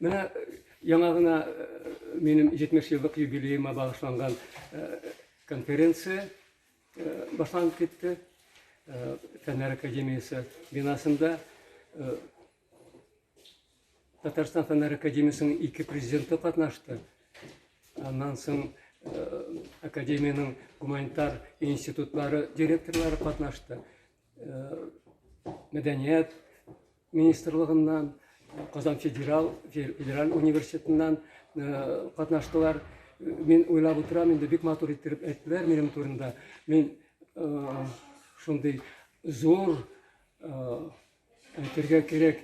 Менә яңа гына минем 70 еллык юбилеема багышланган конференция башланып китте. Фәннәр академиясе бинасында Татарстан Фәннәр академиясының 2 президенты катнашты. Аннан соң академияның гуманитар институтлары директорлары катнашты. Мәдәният министрлыгыннан, Казан федераль университетыннан катнаштылар. Мин уйлап утырам, инде бик матур итеп әйттеләр минем турында. Мин шундый зур әйтергә кирәк,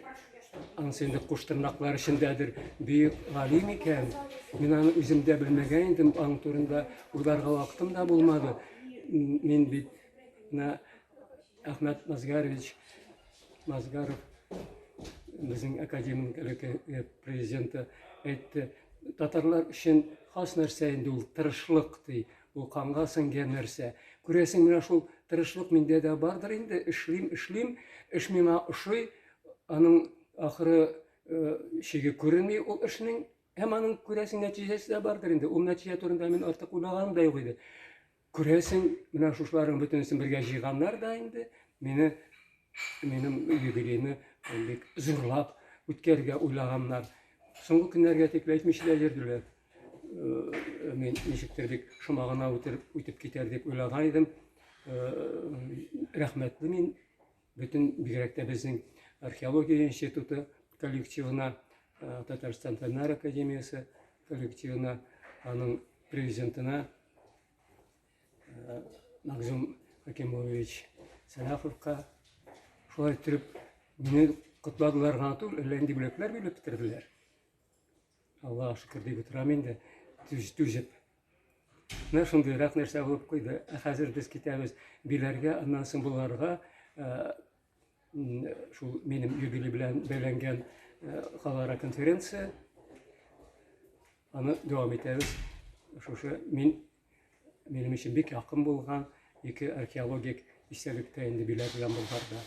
анысы инде куштырнаклар эчендәдер бөек галим икән. Мин аны үземдә белмәгән идем, аның турында уйларга вакытым да булмады. Мин бит Әхмәт Мазгаров безнең академия президенты әйтте, татарлар өчен хас нәрсә инде ул тырышлык ди, ул канга сеңгән нәрсә. Күрәсең, менә шул тырышлык миндә дә бардыр инде, эшлим, эш миңа ошый, аның ахыры шиге күренми ул эшнең, һәм аның күрәсең нәтиҗәсе дә бардыр инде. Ул нәтиҗә турында мин артык уйлаганым да юк иде. Күрәсең, менә шушларның бөтенесен бергә җыйганнар да инде минем юбилейны бик зурлап үткәргә уйлаганнар. Соңгы көннәргә тикле әйтмичә дә йөрделәр. Мин ничектер бик шомагына үтеп китәр дип уйлаган идем. Рәхмәтле мин бөтен бигрәк тә безнең археология институты коллективына, Татарстан Фәннәр академиясе коллективына, аның президентына Магзум Хакимович Сәләховка шулай итеп мине кутладылар гына түгел, әллә инде бүләкләр биреп бетерделәр. Аллаһ шөкер дип утырам инде, түзеп. Менә шундыйрак нәрсә булып куйды. Хәзер без китәбез биләргә, аннан соң буларга шул минем юбилей белән бәйләнгән халыкара конференция, аны дәвам итәбез. Шушы минем өчен бик якын булган 2 археологик истәлектә инде биләр белән булгарда.